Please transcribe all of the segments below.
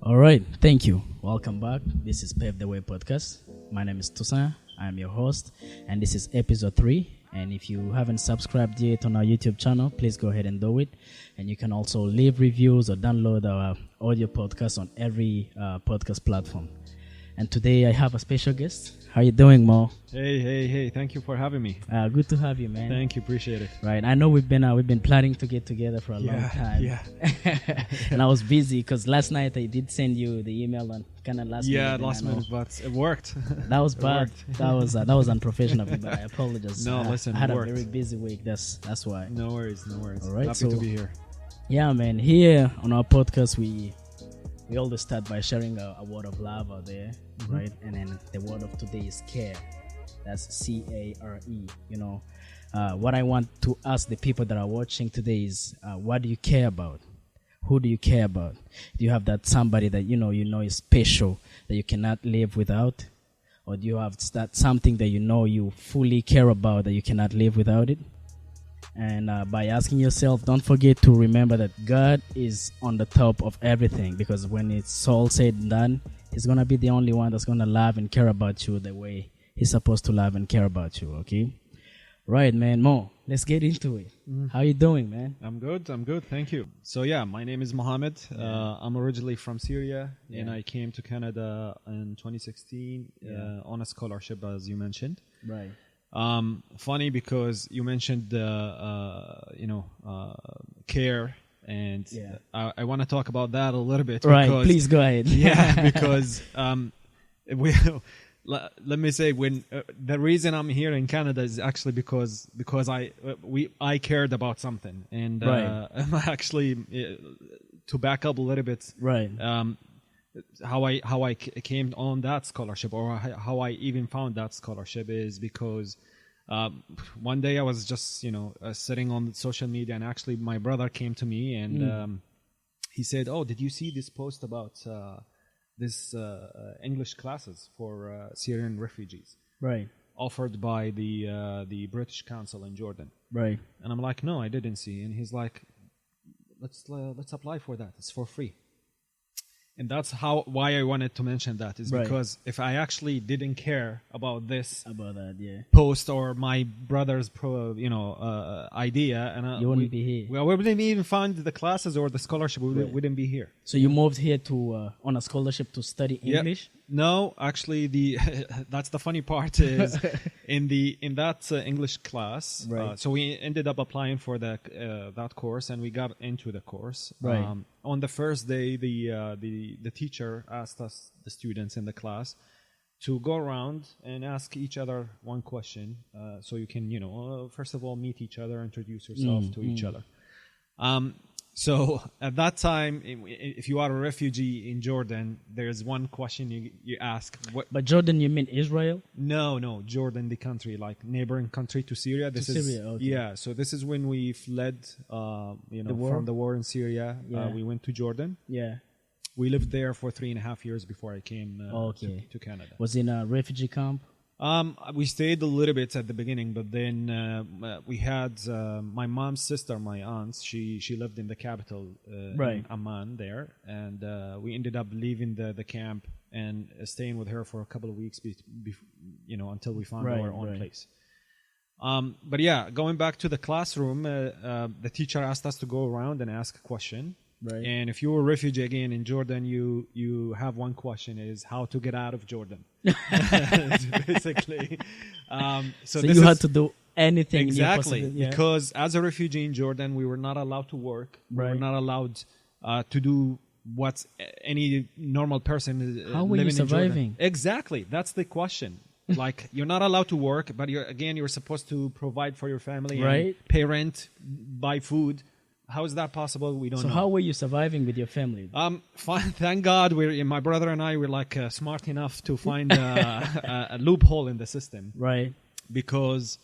All right, thank you. Welcome back. This is Pave the Way podcast. My name is Toussaint. I am your host, and this is episode 3. And if you haven't subscribed yet on our YouTube channel, please go ahead and do it. And you can also leave reviews or download our audio podcast on every podcast platform. And today I have a special guest. How you doing, Mo? Hey. Thank you for having me. Good to have you, man. Thank you. Appreciate it. Right. I know we've been planning to get together for a long time. Yeah. And I was busy because last night I did send you the email on Canad last minute. Yeah, last minute, but it worked. That was bad. That was unprofessional, but I apologize. No, listen, I had it a worked. very busy week. That's why. No worries. All right, Happy to be here. Yeah, man. Here on our podcast, we always start by sharing a word of love out there, right? And then the word of today is care. That's CARE. You know, what I want to ask the people that are watching today is, what do you care about? Who do you care about? Do you have that somebody that you know is special that you cannot live without, or do you have that something that you fully care about that you cannot live without it? And by asking yourself, don't forget to remember that God is on the top of everything, because when it's all said and done, He's going to be the only one that's going to love and care about you the way He's supposed to love and care about you, okay? Right, man. Mo, let's get into it. How you doing, man? I'm good. Thank you. So, yeah, my name is Mohammed. I'm originally from Syria, and I came to Canada in 2016 on a scholarship, as you mentioned. Right. Funny because you mentioned care, and I want to talk about that a little bit. Right, because, please go ahead. Yeah, because let me say, when the reason I'm here in Canada is actually because I cared about something, and I'm actually to back up a little bit. Right. How I came on that scholarship, or how I even found that scholarship, is because one day I was just sitting on social media, and actually my brother came to me and he said, "Oh, did you see this post about this English classes for Syrian refugees, Right. offered by the British Council in Jordan?" Right. And I'm like, "No, I didn't see." And he's like, "Let's apply for that. It's for free." And that's why I wanted to mention that, is because if I actually didn't care about post or my brother's idea, and you wouldn't be here. We wouldn't even find the classes or the scholarship. We wouldn't be here. So you moved here to on a scholarship to study English? No, actually, that's the funny part is in that English class. Right. So we ended up applying for that course, and we got into the course. Right. On the first day, the teacher asked us, the students in the class, to go around and ask each other one question, so you can first of all meet each other, introduce yourself to each other. So at that time, if you are a refugee in Jordan, there's one question you ask. But Jordan, you mean Israel? No, Jordan, the country, like neighboring country to Syria. Syria, okay. Yeah, so this is when we fled, from the war in Syria. Yeah. We went to Jordan. Yeah. We lived there for 3.5 years before I came to Canada. Was in a refugee camp? We stayed a little bit at the beginning, but then we had my mom's sister, my aunt. She lived in the capital, in Amman there, and we ended up leaving the camp and staying with her for a couple of weeks, until we found our own place. But yeah, going back to the classroom, the teacher asked us to go around and ask a question. Right. And if you're a refugee again in Jordan, you have one question, is how to get out of Jordan. Basically. So you had to do anything. Exactly. Because as a refugee in Jordan, we were not allowed to work. We were not allowed to do what any normal person how were living you surviving? In Jordan. Exactly. That's the question. Like, you're not allowed to work, but you're supposed to provide for your family, and pay rent, buy food. How is that possible? We don't know. So how were you surviving with your family? Fine. Thank God, my brother and I were smart enough to find a loophole in the system. Right. Because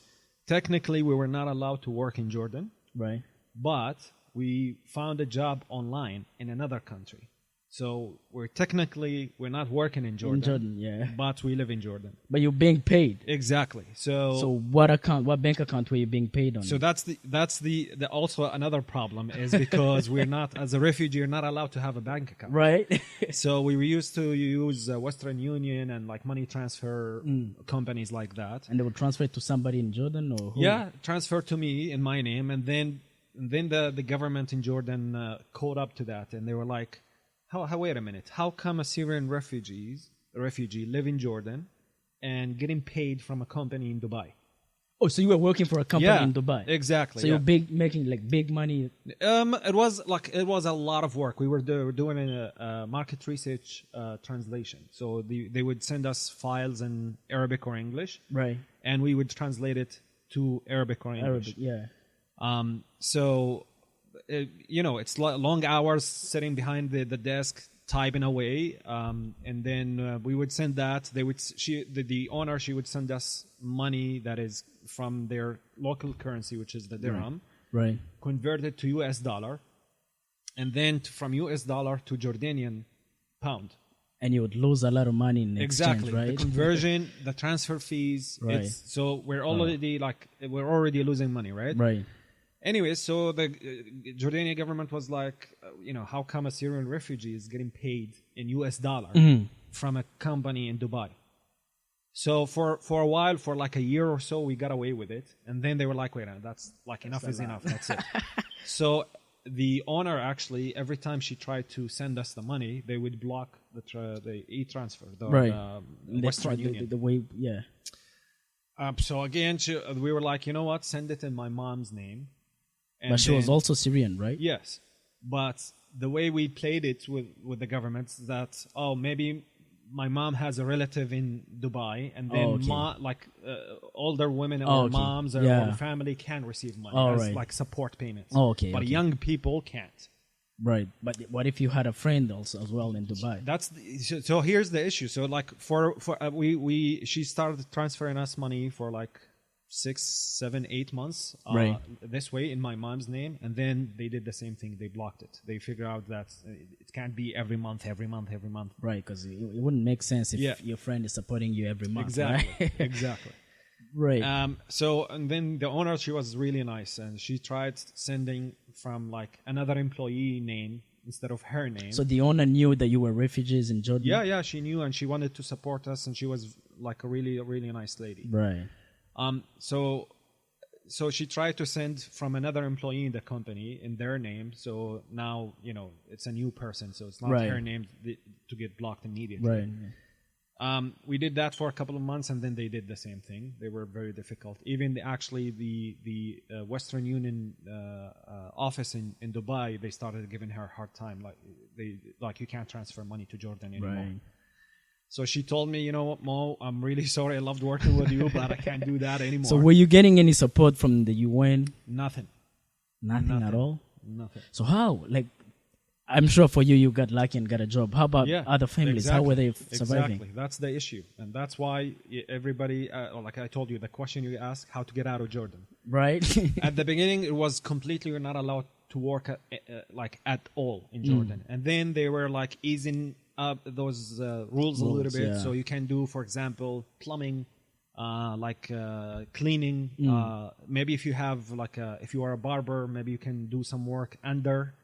technically we were not allowed to work in Jordan. Right. But we found a job online in another country. So we're not working in Jordan. In Jordan, yeah. But we live in Jordan. But you're being paid. Exactly. So what bank account were you being paid on? So that's the also another problem is because we're not, as a refugee, you're not allowed to have a bank account. Right. So we used to use Western Union and like money transfer companies like that. And they would transfer it to somebody in Jordan or who? Yeah, transfer to me in my name, and then the government in Jordan caught up to that, and they were like, How? Wait a minute. How come a Syrian refugee live in Jordan and getting paid from a company in Dubai? Oh, so you were working for a company in Dubai? Exactly. So you're making like big money. It was a lot of work. We were doing a market research translation. So they would send us files in Arabic or English, right? And we would translate it to Arabic or English. So. It's long hours sitting behind the desk typing away, and then we would send that. The owner, she would send us money that is from their local currency, which is the dirham, right? Converted to US dollar, and then from US dollar to Jordanian pound. And you would lose a lot of money in exchange, right? The conversion, the transfer fees. Right. So we're already losing money, right? Right. Anyway, so the Jordanian government was like, how come a Syrian refugee is getting paid in US dollar from a company in Dubai? So for a while, for like a year or so, we got away with it. And then they were like, wait, that's like enough is enough. That's it. So the owner actually, every time she tried to send us the money, they would block the e-transfer, the Western Union. The way, yeah. So again, we were like, you know what? Send it in my mom's name. But she was also Syrian, right? Yes. But the way we played it with the government is that, maybe my mom has a relative in Dubai, and then older women or moms or family can receive money as like support payments. But young people can't. Right. But what if you had a friend also as well in Dubai? So here's the issue. So like she started transferring us money for like 6, 7, 8 months this way in my mom's name, and then they did the same thing. They blocked it. They figured out that it can't be every month. Right, because it wouldn't make sense if your friend is supporting you every month. Exactly, right? exactly. Right. And then the owner, she was really nice, and she tried sending from like another employee name instead of her name. So the owner knew that you were refugees in Jordan? Yeah, she knew, and she wanted to support us, and she was like a really, really nice lady. Right. So she tried to send from another employee in the company in their name. So now, it's a new person. So it's not her name to get blocked immediately. Right. We did that for a couple of months, and then they did the same thing. They were very difficult. Even the Western Union office in Dubai, they started giving her a hard time. Like you can't transfer money to Jordan anymore. Right. So she told me, you know what, Mo, I'm really sorry. I loved working with you, but I can't do that anymore. So were you getting any support from the UN? Nothing at all? Nothing. So how? Like, I'm sure for you got lucky and got a job. How about other families? Exactly. How were they surviving? Exactly. That's the issue. And that's why everybody, like I told you, the question you asked, how to get out of Jordan. Right. At the beginning, it was completely, you're not allowed to work at all in Jordan. And then they were like easing up those rules a little bit. So you can do, for example, plumbing, cleaning. Maybe if you have if you are a barber, maybe you can do some work under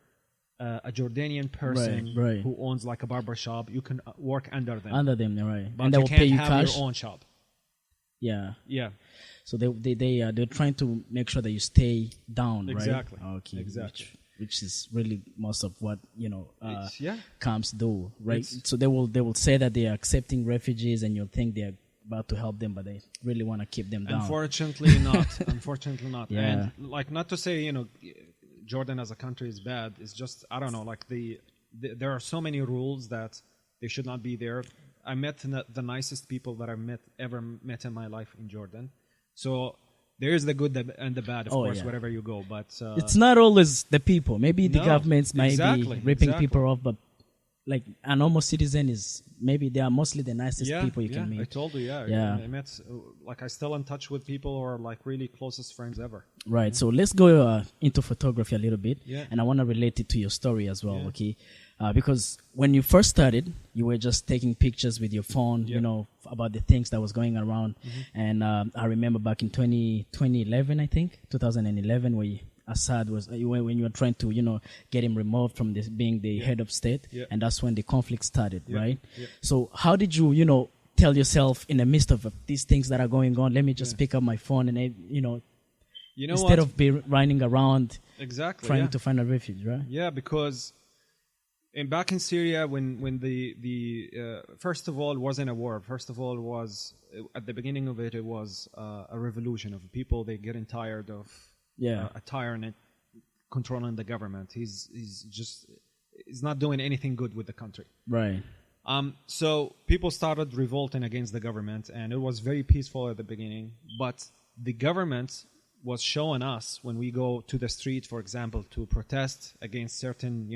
a Jordanian person who owns like a barber shop. You can work under them. Right. But and they will can't pay you have cash. your own shop. Yeah. Yeah. So they're trying to make sure that you stay down, exactly. right? Okay. Exactly. Which is really most of what camps do, right? So they will say that they are accepting refugees, and you'll think they're about to help them, but they really want to keep them down. Unfortunately not. Unfortunately not. Yeah. And like, not to say Jordan as a country is bad. It's just, I don't know, like there are so many rules that they should not be there. I met the nicest people that I've ever met in my life in Jordan. So there is the good and the bad, of course, wherever you go. But it's not always the people. Maybe the governments might be ripping people off, but like a normal citizen is, maybe they are mostly the nicest people you can meet. I told you, I met, I still in touch with people who are like really closest friends ever. Right. So let's go into photography a little bit. Yeah. And I want to relate it to your story as well, okay? because when you first started, you were just taking pictures with your phone, about the things that was going around. And I remember back in 2011, I think, 2011, where Assad was, when you were trying to, get him removed from this being the head of state. And that's when the conflict started, right? So how did you, tell yourself in the midst of these things that are going on, let me just pick up my phone and, instead of be running around trying to find a refuge, right? Yeah, because back in Syria, when the first of all, it wasn't a war. First of all, was at the beginning of it was a revolution of people. They getting tired of a tyrant controlling the government. He's not doing anything good with the country. Right. So people started revolting against the government, and it was very peaceful at the beginning. But the government was showing us when we go to the street, for example, to protest against certain,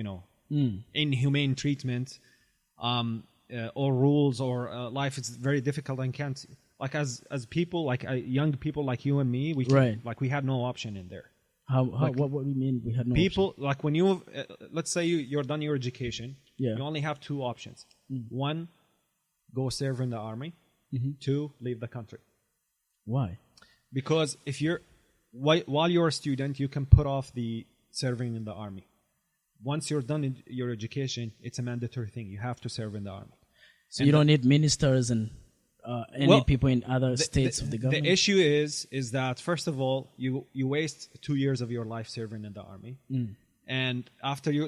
inhumane treatment, or rules, or life is very difficult and can't. Like as people, like young people like you and me, we had no option in there. What do you mean we had no people option? Like when you let's say you're done your education, you only have two options. One, go serve in the army. Two, leave the country. Why? Because if you're while you're a student, you can put off the serving in the army. Once you're done in your education, it's a mandatory thing. You have to serve in the army. So you don't need ministers and any people in other states of the government? The issue is that, first of all, you waste 2 years of your life serving in the army. And after you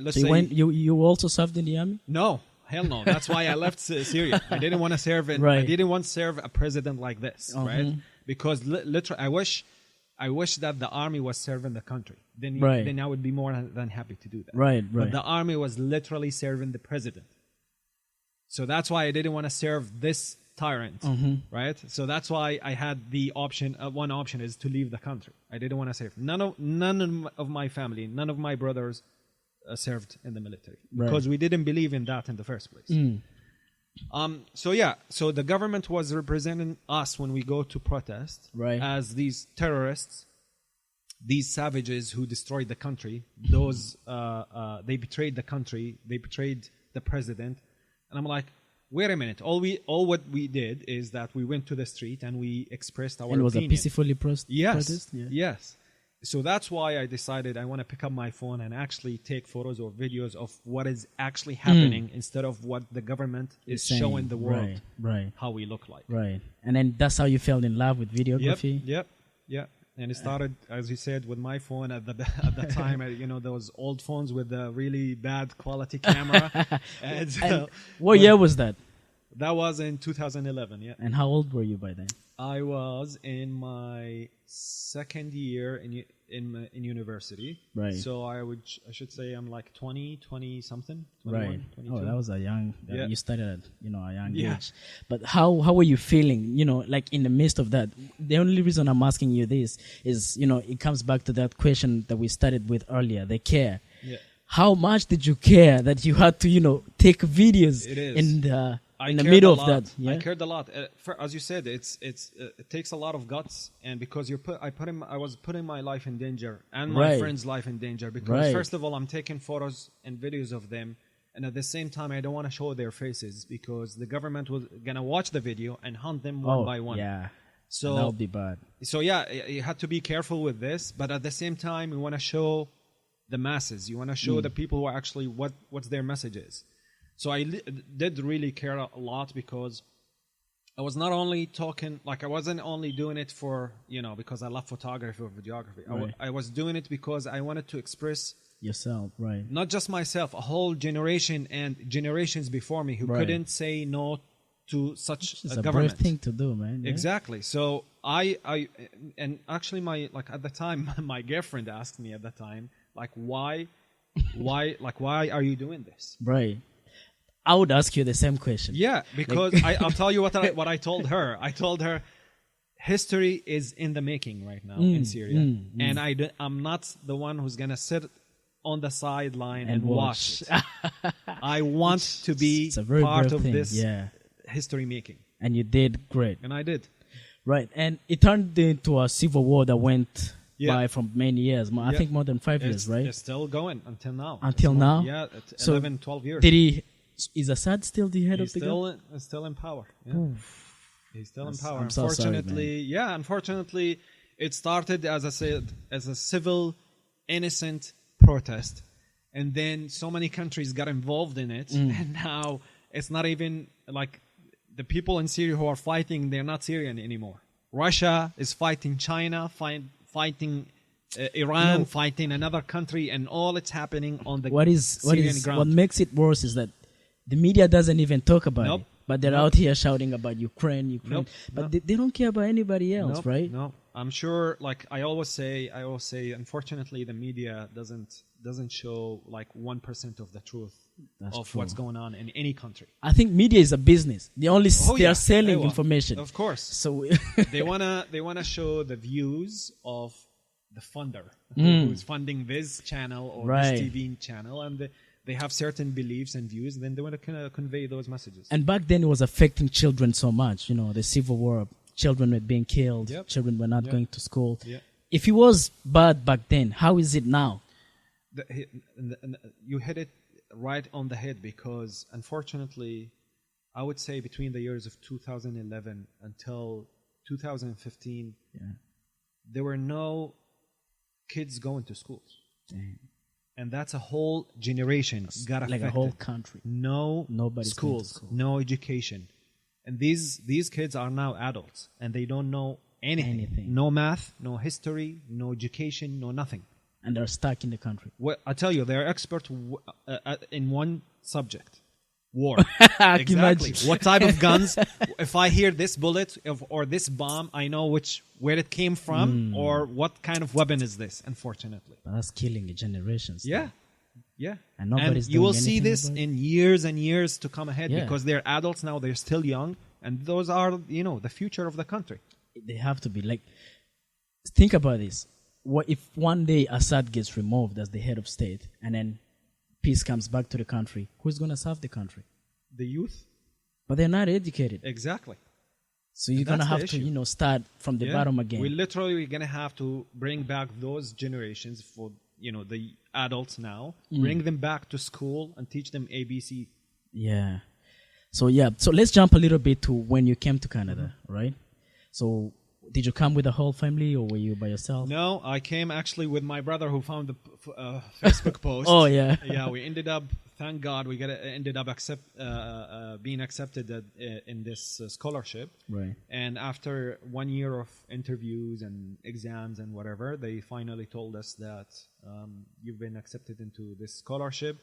also served in the army? No, hell no. That's why I left Syria. I didn't want to serve I didn't want to serve a president like this, right? Because literally, I wish that the army was serving the country. Then I would be more than happy to do that. Right. But the army was literally serving the president. So that's why I didn't want to serve this tyrant, right? So that's why I had the option. One option is to leave the country. I didn't want to serve. None of my family, none of my brothers served in the military because we didn't believe in that in the first place. So the government was representing us when we go to protest as these terrorists, these savages who destroyed the country. Those they betrayed the country. They betrayed the president. And I'm like, wait a minute. All what we did is that we went to the street and we expressed our opinion. It was a peacefully protest? Yes. So that's why I decided I want to pick up my phone and actually take photos or videos of what is actually happening instead of what the government is showing the world how we look like. Right. And then that's how you fell in love with videography? Yep. And it started, as you said, with my phone at the time. Those old phones with the really bad quality camera. and what year was that? That was in 2011. Yeah. And how old were you by then? I was in my second year in university. Right. So I should say I'm like 20 something. 21, right. 22. Oh, that was a young. You started at a young age. But how were you feeling? Like in the midst of that. The only reason I'm asking you this is it comes back to that question that we started with earlier. The care. Yeah. How much did you care that you had to take videos in the middle of that? I cared a lot. As you said, it takes a lot of guts, and because I was putting my life in danger and my friends' life in danger. Because first of all, I'm taking photos and videos of them, and at the same time, I don't want to show their faces because the government was gonna watch the video and hunt them one by one. Yeah. So that would be bad. So you had to be careful with this, but at the same time, you want to show the masses. You want to show the people who are actually what's their message is. So I did really care a lot because I was not only talking, like I wasn't only doing it for, because I love photography or videography. Right. I was doing it because I wanted to express yourself, right? Not just myself, a whole generation and generations before me who couldn't say no to such a government. Brave thing to do, man. Yeah? Exactly. So I actually at the time, my girlfriend asked me at the time, like, why are you doing this? Right. I would ask you the same question. Yeah, because I'll tell you what I told her. I told her, history is in the making right now in Syria, and I'm not the one who's gonna sit on the sideline and watch it. I want to be part of this history making. And you did great. And I did. Right, and it turned into a civil war that went by from many years. I think more than 5 years, right? It's still going until now. Until now? Yeah, 11, 12 years. Is Assad still the head of the government? He's still in power. Yeah. He's still in power. I'm so sorry, man. Unfortunately, it started, as I said, as a civil, innocent protest. And then so many countries got involved in it. And now it's not even like the people in Syria who are fighting, they're not Syrian anymore. Russia is fighting China, fighting Iran, fighting another country, and all it's happening on the Syrian ground. What makes it worse is that the media doesn't even talk about it. But they're out here shouting about Ukraine. But they don't care about anybody else, right? No, I'm sure. Like I always say, unfortunately, the media doesn't show like 1% of the truth of what's going on in any country. I think media is a business. They are selling information. Of course. So they wanna show the views of the funder who's funding this channel or this TV channel, and they have certain beliefs and views, then they want to convey those messages. And back then it was affecting children so much. The civil war, children were being killed, children were not going to school. If it was bad back then, how is it now? You hit it right on the head, because unfortunately, I would say between the years of 2011 until 2015, there were no kids going to schools. Damn. And that's a whole generation got affected. Like a whole country. Nobody schools, no education. And these kids are now adults, and they don't know anything. No math, no history, no education, no nothing. And they're stuck in the country. Well, I tell you, they're experts in one subject. War. Exactly. What type of guns? If I hear this bullet or this bomb, I know where it came from or what kind of weapon is this, unfortunately. But that's killing generations. Yeah. And you will see this in years and years to come ahead, because they're adults now, they're still young, and those are, the future of the country. They have to be like, think about this. What if one day Assad gets removed as the head of state, and then peace comes back to the country? Who's going to serve the country? The youth. But they're not educated. Exactly. So you're going to have to, start from the bottom again. We're going to have to bring back those generations for, the adults now, bring them back to school and teach them ABC. Yeah. So let's jump a little bit to when you came to Canada, right? So did you come with the whole family, or were you by yourself? No, I came actually with my brother, who found the Facebook post. Oh, yeah. Yeah, we ended up, thank God, ended up being accepted in this scholarship. Right. And after 1 year of interviews and exams and whatever, they finally told us that you've been accepted into this scholarship.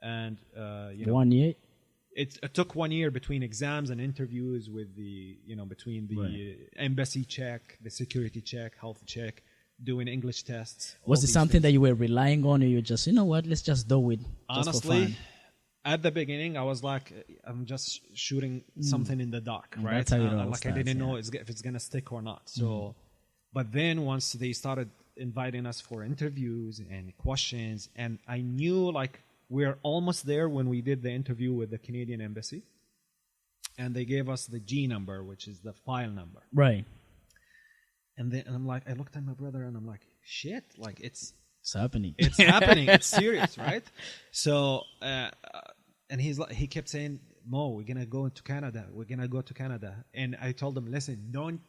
And, 1 year? It took 1 year between exams and interviews with between the embassy check, the security check, health check, doing English tests. Was it something that you were relying on, or you just, let's just do it? Honestly, at the beginning, I was like, I'm just shooting something in the dark, right? That's how it all starts, I didn't know if it's going to stick or not. So, but then once they started inviting us for interviews and questions, and I knew we're almost there when we did the interview with the Canadian embassy, and they gave us the G number, which is the file number. Right. And then I looked at my brother and I'm like, shit, it's happening. It's happening. It's serious, right? So, and he kept saying, Mo, we're gonna go to Canada. We're gonna go to Canada. And I told him, listen, don't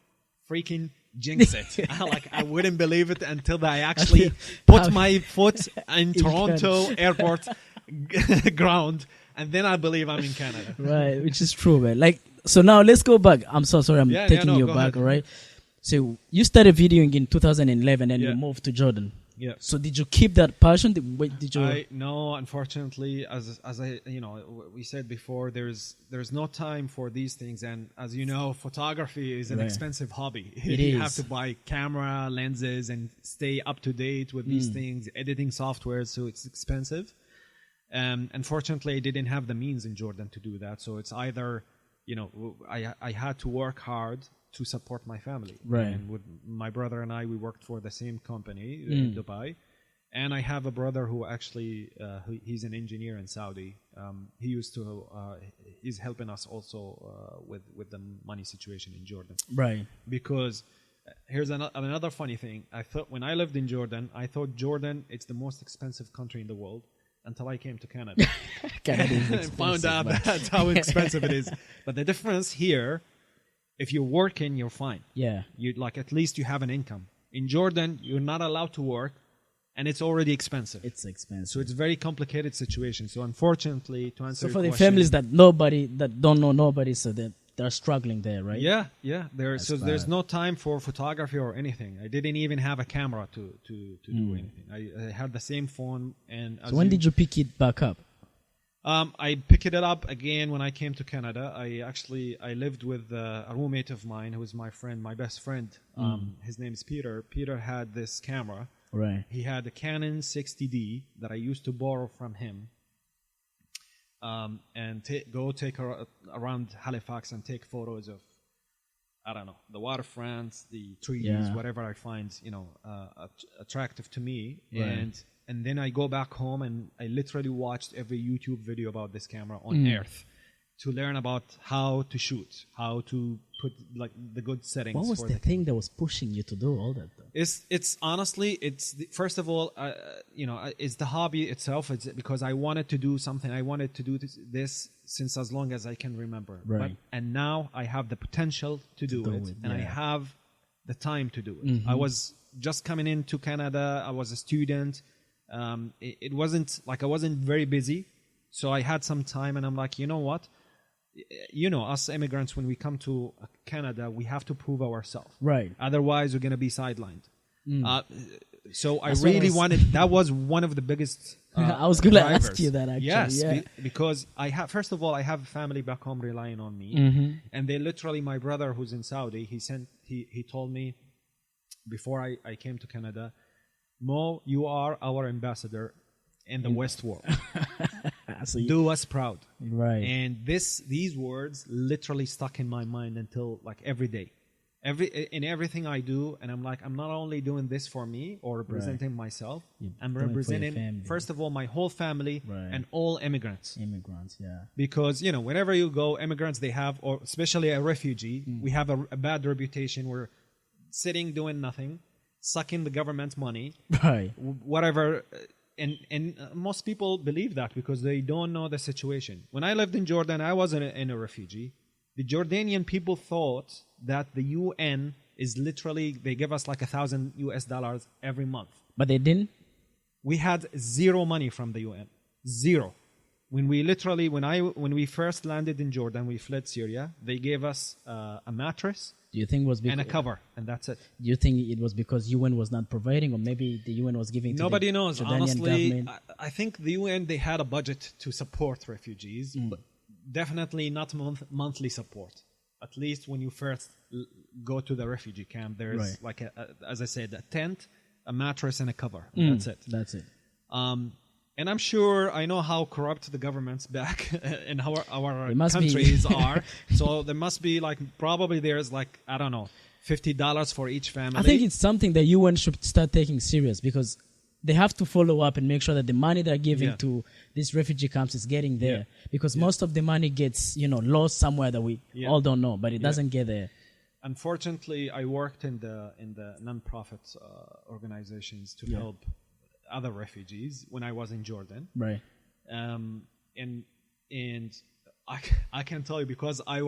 freaking jinx it. I wouldn't believe it until I actually put my foot in Toronto airport ground, and then I believe I'm in Canada. Right, which is true, man. So now let's go back. I'm so sorry, I'm taking you back, ahead. All right? So you started videoing in 2011 and you moved to Jordan. Yeah. So did you keep that passion? Did you? No, unfortunately, as I we said before, there's no time for these things, and as you know, photography is an expensive hobby. You have to buy camera lenses and stay up to date with these things, editing software, so it's expensive. Unfortunately, I didn't have the means in Jordan to do that, so it's either I had to work hard to support my family. Right. And with my brother and I, we worked for the same company in Dubai. And I have a brother who actually, he's an engineer in Saudi. He's helping us also with the money situation in Jordan. Right. Because Here's another funny thing. I thought when I lived in Jordan, I thought Jordan it's the most expensive country in the world until I came to Canada. Canada is and expensive, found out that's how expensive it is. But the difference here, if you're working, you're fine. Yeah. You like at least you have an income. In Jordan, you're not allowed to work, and it's already expensive. It's expensive. So it's a very complicated situation. So unfortunately, to answer So for your the question, families that don't know nobody, so they're struggling there, right? yeah. There's bad. no time for photography or anything. I didn't even have a camera to do anything. I had the same phone. And So when did you pick it back up? I picked it up again when I came to Canada. I lived with a roommate of mine who was my friend, my best friend. His name is Peter. Peter had this camera. Right. He had a Canon 60D that I used to borrow from him. And take her around Halifax and take photos of, I don't know, the waterfront, the trees, whatever I find, attractive to me. Right. And then I go back home and I literally watched every YouTube video about this camera on Earth to learn about how to shoot, how to put like the good settings. What was the thing that was pushing you to do all that, though? It's honestly, first of all, it's the hobby itself. It's because I wanted to do something. I wanted to do this since as long as I can remember. Right. And now I have the potential to do it, and I have the time to do it. Mm-hmm. I was just coming into Canada. I was a student. It wasn't like I wasn't very busy, so I had some time, and I'm like, you know what? Us immigrants, when we come to Canada, we have to prove ourselves. Right. Otherwise, we're going to be sidelined. So That's I really wanted. That was one of the biggest. I was going to drivers. ask you that actually. Yes, because I have. First of all, I have a family back home relying on me, and they literally. My brother, who's in Saudi, he told me before I came to Canada, Mo, you are our ambassador in the West world. So Do us proud. Right. And these words literally stuck in my mind until like every day. In everything I do, and I'm like, I'm not only doing this for me or representing myself, I'm representing, first of all, my whole family and all immigrants. Immigrants, yeah. Because, wherever you go, immigrants, they have, or especially a refugee, we have a bad reputation. We're sitting doing nothing, sucking the government's money, right? Whatever. And most people believe that because they don't know the situation. When I lived in Jordan, I wasn't a refugee. The Jordanian people thought that the UN is literally, they give us like $1,000 every month. But they didn't? We had zero money from the UN. Zero. When we first landed in Jordan, we fled Syria. They gave us a mattress. Do you think it was and a cover, and that's it. Do you think it was because UN was not providing, or maybe the UN was giving? Nobody knows. Honestly, government? I think the UN, they had a budget to support refugees, but definitely not monthly support. At least when you first go to the refugee camp, there's like as I said, a tent, a mattress, and a cover. That's it. That's it. And I'm sure I know how corrupt the governments back and how our be. countries are. So there must be probably there's I don't know, $50 for each family. I think it's something that UN should start taking serious because they have to follow up and make sure that the money they're giving to these refugee camps is getting there. Because most of the money gets, lost somewhere that we all don't know, but it doesn't get there. Unfortunately, I worked in the non-profit organizations to help other refugees when I was in Jordan, right? And I can tell you because I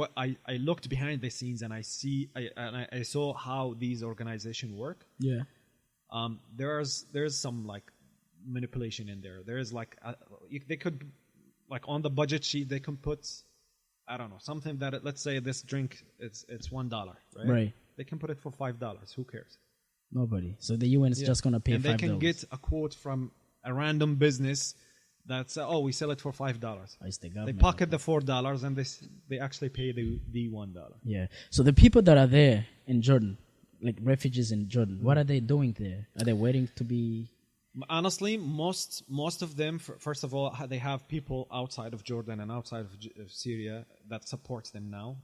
looked behind the scenes and I saw how these organizations work. Yeah. There's some manipulation in there. There is they could on the budget sheet they can put, I don't know, something that let's say this drink it's $1, right? Right. They can put it for $5. Who cares? Nobody. So the UN is just going to pay $5. And they can get a quote from a random business that's, we sell it for $5. It's the they government. pocket the $4 and they actually pay the $1. Yeah. So the people that are there in Jordan, like refugees in Jordan, what are they doing there? Are they waiting to be... Honestly, most of them, first of all, they have people outside of Jordan and outside of Syria that supports them now.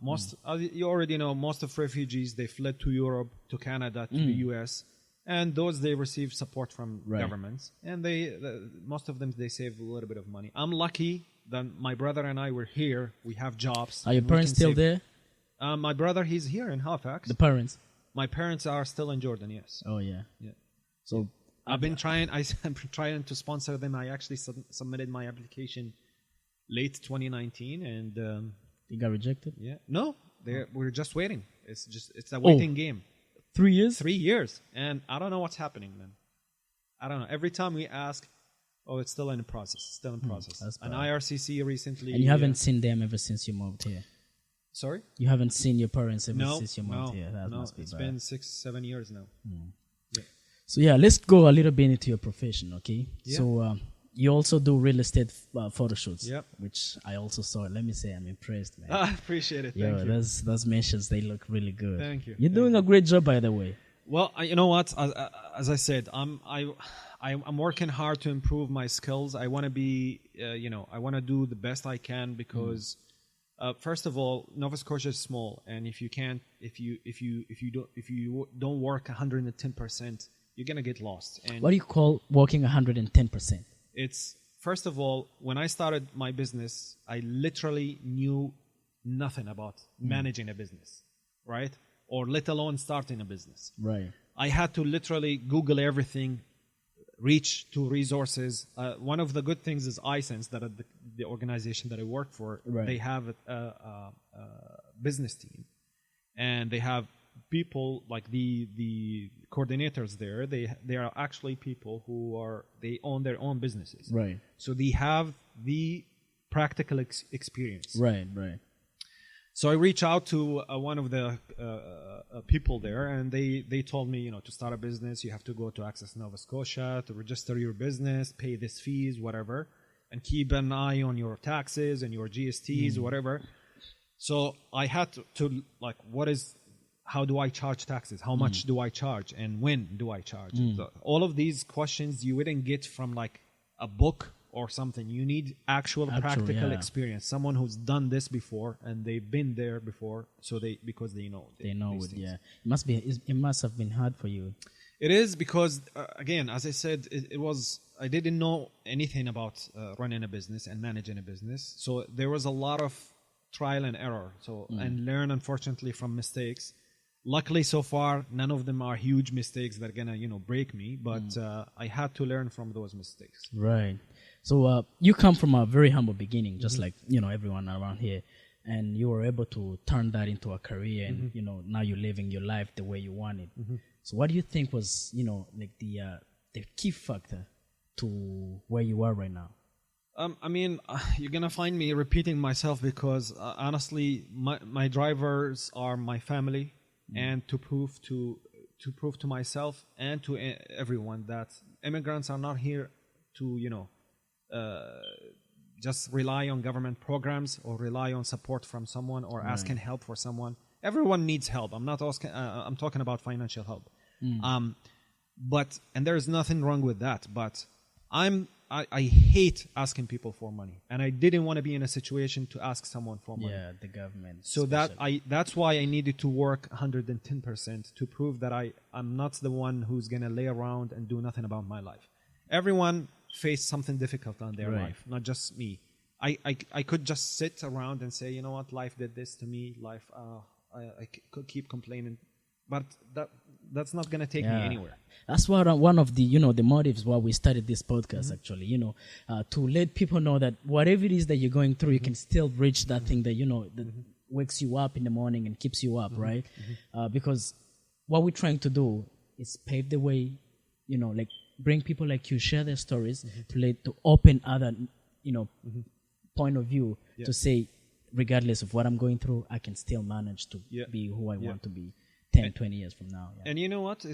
You already know, most of refugees, they fled to Europe, to Canada, to the US, and those they receive support from governments. And most of them, they save a little bit of money. I'm lucky that my brother and I were here. We have jobs. Are your parents still there? My brother, he's here in Halifax. The parents? my parents are still in Jordan. Yes. Oh yeah. Yeah. So I've been trying. I'm trying to sponsor them. I actually submitted my application late 2019, and you got rejected. yeah, no, we're just waiting. It's a waiting game. 3 years. 3 years, and I don't know what's happening, man. I don't know. Every time we ask, oh, it's still in process. Still in process. An IRCC recently. And you haven't seen them ever since you moved here. Sorry? You haven't seen your parents ever since you moved here. That must be it's bad. been 6-7 years now. Yeah. So yeah, let's go a little bit into your profession, okay? Yeah. So you also do real estate photo shoots, Yep. which I also saw. Let me say, I'm impressed, man. I appreciate it. Thank you. Those mentions, they look really good. Thank you. You're doing a great job, by the way. Well, you know what? As I said, I'm working hard to improve my skills. I want to be, I want to do the best I can because, first of all, Nova Scotia is small, and if you don't work 110%, you're gonna get lost. And what do you call working 110%? It's first of all, when I started my business, I literally knew nothing about managing a business, right? Or let alone starting a business. Right. I had to literally Google everything, reach to resources. One of the good things is iSense, that the organization that I work for, they have a business team, and they have people like the coordinators there. They are actually people they own their own businesses. Right. So they have the practical experience. Right. So I reached out to one of the people there, and they told me, to start a business, you have to go to Access Nova Scotia to register your business, pay these fees, whatever, and keep an eye on your taxes and your GSTs, whatever. So I had to how do I charge taxes? How much do I charge? And when do I charge? So all of these questions you wouldn't get from like a book or something. You need actual practical experience. Someone who's done this before and they've been there before, because they know. They know it. Yeah, it must have been hard for you. It is because again, as I said, I didn't know anything about running a business and managing a business. So there was a lot of trial and error. And learn, unfortunately, from mistakes. Luckily, so far, none of them are huge mistakes that are gonna, break me. But I had to learn from those mistakes. Right. So you come from a very humble beginning, just like everyone around here, and you were able to turn that into a career, and now you're living your life the way you want it. So what do you think was the key factor to where you are right now? You're gonna find me repeating myself because honestly, my drivers are my family. And to prove to myself and to everyone that immigrants are not here to just rely on government programs or rely on support from someone or asking help for someone. Everyone needs help. I'm not asking. I'm talking about financial help. And there's nothing wrong with that. But I hate asking people for money, and I didn't want to be in a situation to ask someone for money. Yeah, the government. So that's why I needed to work 110% to prove that I'm not the one who's gonna lay around and do nothing about my life. Everyone faced something difficult on their life, not just me. I could just sit around and say, you know what, life did this to me. Life, I could keep complaining, but that's not gonna take me anywhere. That's one of the the motives why we started this podcast. Actually, to let people know that whatever it is that you're going through, you can still reach that thing that that wakes you up in the morning and keeps you up, right? Because what we're trying to do is pave the way, like bring people like you, share their stories to open other point of view to say, regardless of what I'm going through, I can still manage to be who I want to be 10, 20 years from now. Yeah. And you know what?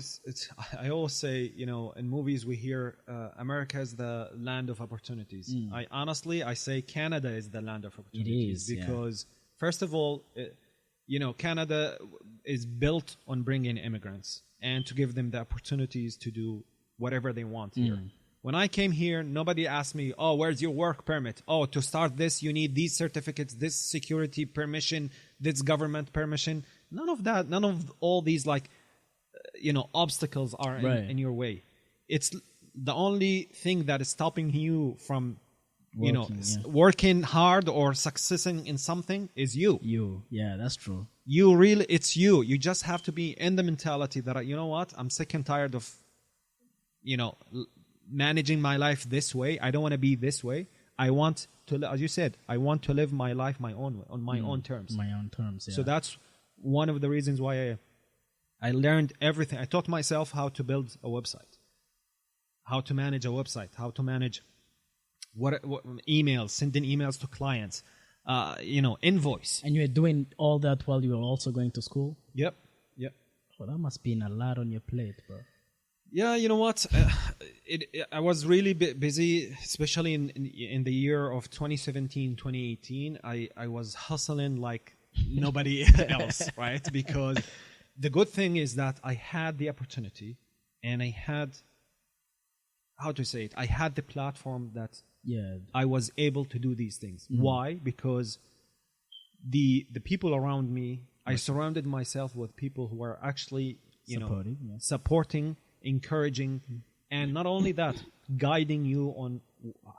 I always say, in movies we hear America is the land of opportunities. I say Canada is the land of opportunities. It is, because first of all, Canada is built on bringing immigrants and to give them the opportunities to do whatever they want here. When I came here, nobody asked me, oh, where's your work permit? Oh, to start this, you need these certificates, this security permission, this government permission. None of that, none of all these obstacles are in your way. It's the only thing that is stopping you from working hard or successing in something is you. Yeah, that's true. It's you. You just have to be in the mentality that, you know what, I'm sick and tired of, managing my life this way. I don't want to be this way. I want to, as you said, I want to live my life my own way, on my own terms. My own terms, yeah. So that's one of the reasons why I learned everything. I taught myself how to build a website, how to manage a website, how to manage what emails, sending emails to clients, invoice. And you were doing all that while you were also going to school? Yep. Well, that must be a lot on your plate, bro. Yeah, you know what? I was really busy, especially in the year of 2017, 2018. I was hustling like nobody else, right? Because the good thing is that I had the opportunity, and I had, I had the platform that I was able to do these things. Why? Because the people around me, I surrounded myself with people who were actually, supporting, encouraging, and not only that, guiding you on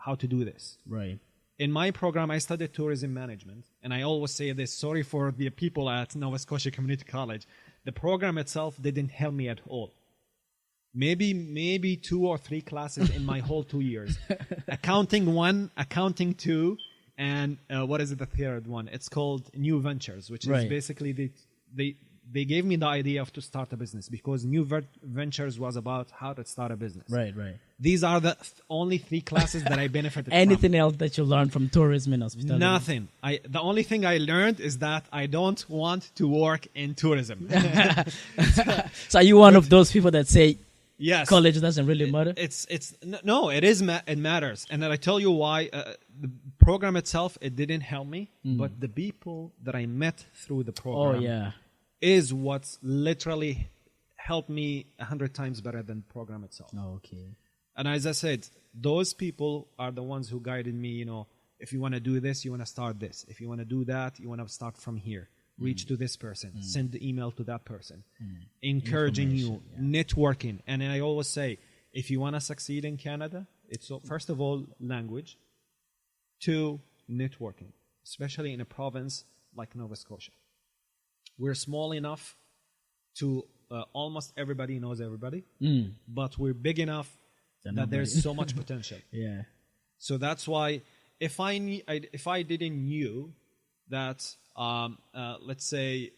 how to do this. Right. In my program, I studied tourism management, and I always say this, sorry for the people at Nova Scotia Community College, the program itself didn't help me at all. Maybe 2 or 3 classes in my whole 2 years. Accounting 1, accounting 2, and what is it, the third one? It's called New Ventures, which is basically they gave me the idea of to start a business, because New Ventures was about how to start a business. Right. These are the only 3 classes that I benefited Anything else that you learned from tourism and hospitality? Nothing. The only thing I learned is that I don't want to work in tourism. So are you one of those people that say, yes, college doesn't really matter? It matters. And then I tell you why. The program itself, it didn't help me, but the people that I met through the program is what's literally helped me 100 times better than the program itself. Oh, okay. And as I said, those people are the ones who guided me, if you want to do this, you want to start this. If you want to do that, you want to start from here. Reach to this person. Send the email to that person. Encouraging you, networking. And I always say, if you want to succeed in Canada, it's first of all, language. 2, networking, especially in a province like Nova Scotia. We're small enough to almost everybody knows everybody, but we're big enough that there's so much potential. Yeah. So that's why if I didn't knew that, let's say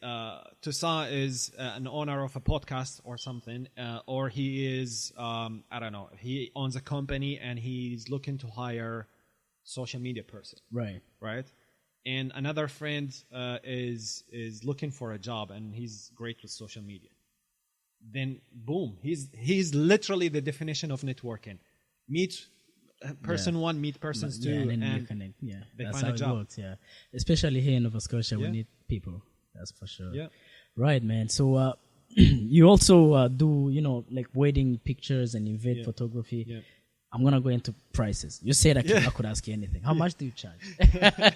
Toussaint is an owner of a podcast or something, or he is, I don't know, he owns a company and he's looking to hire social media person. Right. And another friend is looking for a job and he's great with social media. Then boom, he's literally the definition of networking. Meet person 1, meet persons 2, and and you connect. Yeah, they that's find how a job. It works. Yeah, especially here in Nova Scotia, we need people. That's for sure. Yeah. Right, man. So you also do like wedding pictures and event photography. Yeah. I'm gonna go into prices. You said I could ask you anything. How much do you charge?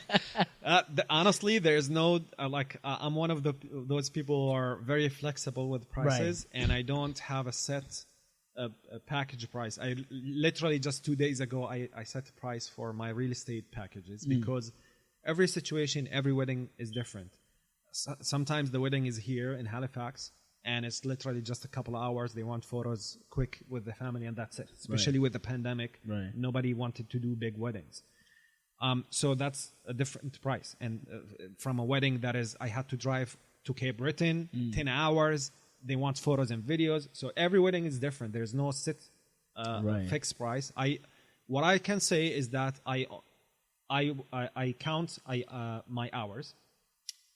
Honestly, there's no I'm one of those people who are very flexible with prices, and I don't have a set package price. I literally just 2 days ago I set a price for my real estate packages because every situation, every wedding is different. Sometimes the wedding is here in Halifax, and it's literally just a couple of hours. They want photos quick with the family, and that's it. Especially with the pandemic, nobody wanted to do big weddings. So that's a different price. And from a wedding that is, I had to drive to Cape Breton, 10 hours. They want photos and videos. So every wedding is different. There's no fixed price. What I can say is that I count my hours,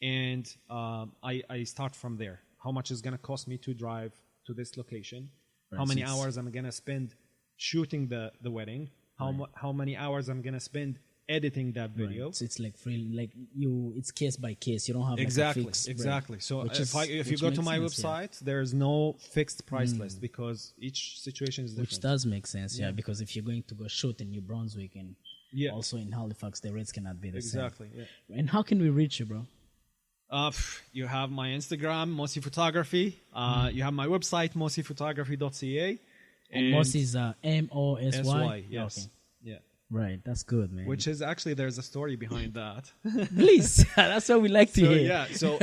and I start from there. How much is going to cost me to drive to this location? How many hours I'm going to spend shooting the wedding? How many hours I'm going to spend editing that video? Right. So it's like it's case by case. You don't have exactly. a fixed Exactly. So if you go to my website, there's no fixed price list because each situation is different. Which does make sense, because if you're going to go shoot in New Brunswick and also in Halifax, the rates cannot be the same. Exactly. Yeah. And how can we reach you, bro? You have my Instagram, Mosi Photography. You have my website, mosiphotography.ca. And Mosi is M-O-S-Y? Yes. Okay. Yeah. Right, that's good, man. Which is actually, there's a story behind that. Please, that's what we like to hear. Yeah, so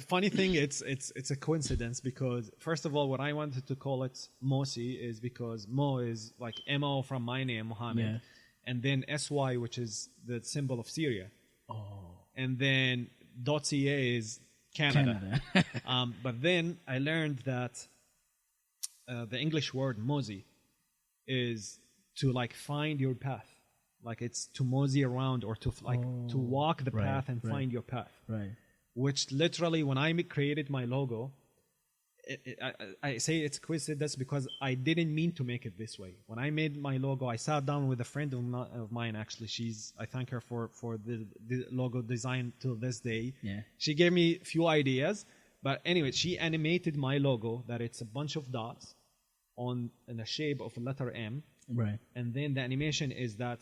funny thing, it's a coincidence because first of all, what I wanted to call it Mosi is because Mo is like Mo from my name, Mohammed, and then SY, which is the symbol of Syria. Oh. And then .ca is Canada. But then I learned that the English word Mosi is to like find your path. Like it's to mosey around or to to walk the path and find your path. Right. Which literally, when I created my logo, I say it's coincidence because I didn't mean to make it this way. When I made my logo, I sat down with a friend of mine. Actually, I thank her for the logo design till this day. Yeah. She gave me a few ideas, but anyway, she animated my logo that it's a bunch of dots in the shape of a letter M. Right. And then the animation is that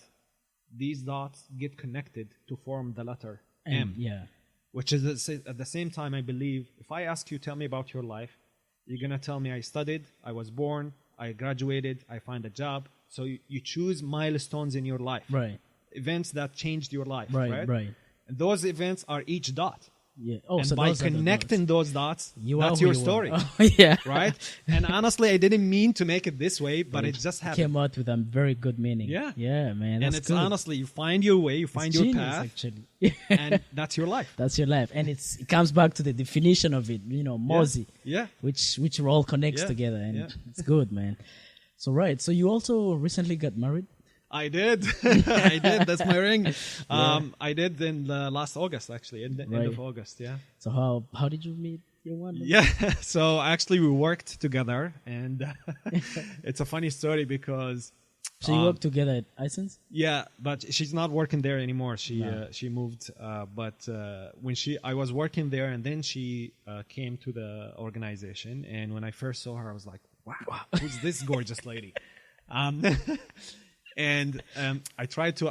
these dots get connected to form the letter M. Yeah. Which is at the same time, I believe, if I ask you, tell me about your life, you're going to tell me I studied, I was born, I graduated, I find a job. So you choose milestones in your life. Right. Events that changed your life. Right. And those events are each dot. Yeah. Oh, and so by connecting those dots, that's your story. Oh, yeah. Right? And honestly, I didn't mean to make it this way, but it just happened. Came out with a very good meaning. Yeah. Yeah, man. And That's it's good. honestly, you find your way, you find your genius, path, actually. and that's your life. That's your life. And it comes back to the definition of it, Mosi. Yeah. Which all connects Yeah. together. And Yeah. it's good, man. So, right. So you also recently got married? I did. I did. That's my ring. I did in last August, actually, in the end of August. Yeah. So how did you meet your one? Yeah. So actually, we worked together, and it's a funny story because. So you worked together at Isen's? Yeah, but she's not working there anymore. She moved. But when I was working there, and then she came to the organization, and when I first saw her, I was like, "Wow, who's this gorgeous lady?" And I tried to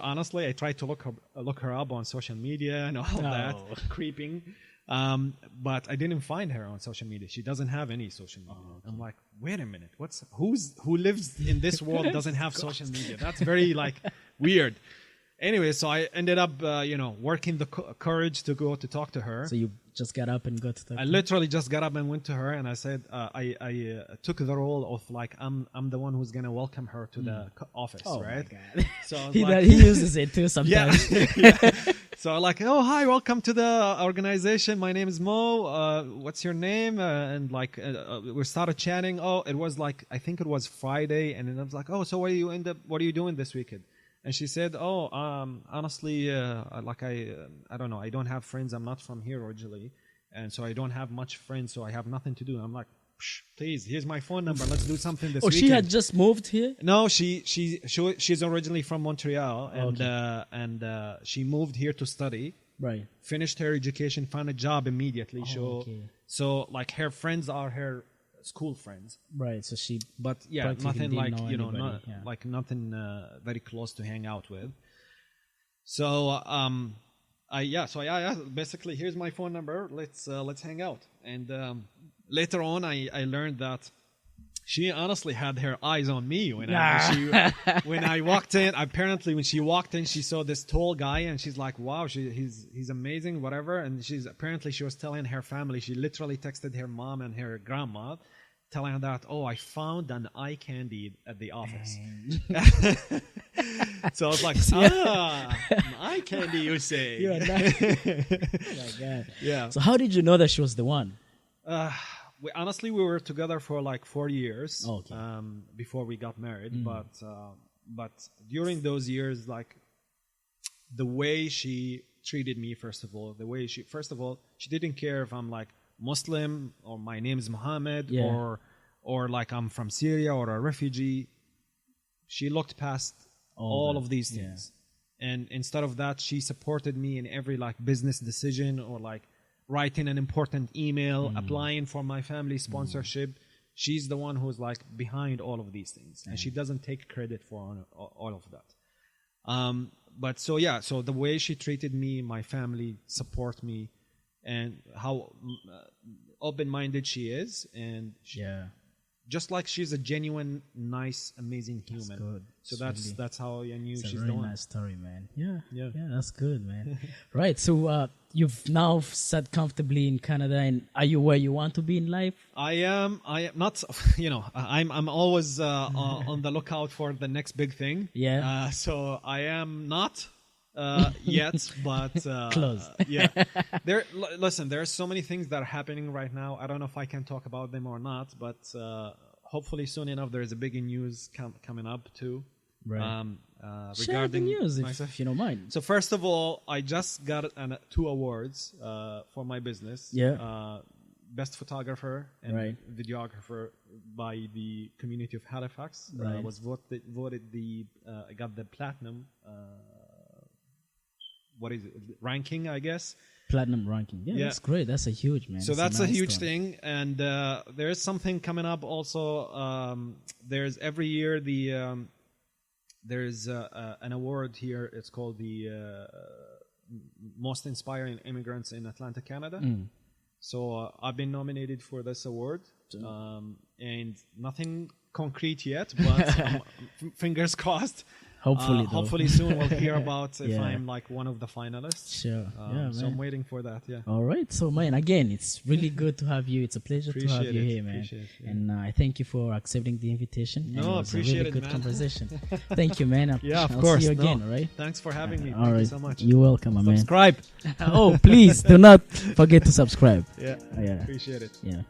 look her up on social media and all that, creeping. But I didn't find her on social media. She doesn't have any social media. Okay. I'm like, wait a minute, who lives in this world doesn't have social media? That's very weird. Anyway, so I ended up, working the courage to go to talk to her. So you just got up and got to talk to her? I literally just got up and went to her, and I said, I took the role of I'm the one who's gonna welcome her to the office, right? My God. So he uses it too sometimes. Yeah. So oh, hi, welcome to the organization. My name is Mo. What's your name? And we started chatting. Oh, it was I think it was Friday, and then I was like, oh, so what are you doing this weekend? And she said, oh, honestly, I don't know. I don't have friends. I'm not from here originally. And so I don't have much friends, so I have nothing to do. I'm like, please, here's my phone number. Let's do something this weekend. She had just moved here? No, she's originally from Montreal, and she moved here to study. Right. Finished her education, found a job immediately. So her friends are her school friends, right? So nothing nothing very close to hang out with. So I basically, here's my phone number. Let's hang out. And later on, I learned that she honestly had her eyes on me when I walked in. Apparently, when she walked in, she saw this tall guy, and she's like, "Wow, he's amazing, whatever." And she was telling her family. She literally texted her mom and her grandma, telling her that, "Oh, I found an eye candy at the office." So I was like, an eye candy, you say? Oh my God! Yeah. So how did you know that she was the one? We were together for 4 years before we got married. But during those years, the way she treated me, first of all, she didn't care if I'm Muslim or my name is Mohammed or I'm from Syria or a refugee. She looked past all of these things. And instead of that, she supported me in every business decision or writing an important email, applying for my family sponsorship. She's the one who's behind all of these things, and she doesn't take credit for all of that. So the way she treated me, my family, support me, and how open-minded she is, and just like she's a genuine, nice, amazing human. That's good. So that's how I knew she's a very doing. nice story, man. Yeah, Yeah. that's good, man. Right, so you've now sat comfortably in Canada, and are you where you want to be in life? I am not. I'm always on the lookout for the next big thing. Yeah. So I am not yet, but close. Yeah. Listen, there are so many things that are happening right now. I don't know if I can talk about them or not, but hopefully soon enough there is a big news coming up too. Right. Share Regarding the news myself. if you don't mind. So first of all, I just got 2 awards for my business. Yeah. Best photographer and Right. videographer by the community of Halifax. Right. Was voted I got the platinum. What is it? Ranking, I guess. Platinum ranking. Yeah, that's great. That's a huge, man. So that's a milestone. huge thing, and there is something coming up also. There's every year there's an award here. It's called the Most Inspiring Immigrants in Atlanta, Canada. So I've been nominated for this award, and nothing concrete yet, but fingers crossed. Hopefully soon we'll hear about if I'm like one of the finalists. Sure. So I'm waiting for that. Yeah. All right. So, man, again, it's really good to have you. It's a pleasure to have you here, man. Appreciate it, yeah. And I thank you for accepting the invitation. No, and it was appreciate a really it, good man. conversation. Thank you, man. Yeah, of I'll course. see you again, No. all right? Thanks for having me. All Thank right. you so much. You're welcome, my man. Subscribe. Oh, please do not forget to subscribe. Yeah. Yeah. Appreciate it. Yeah.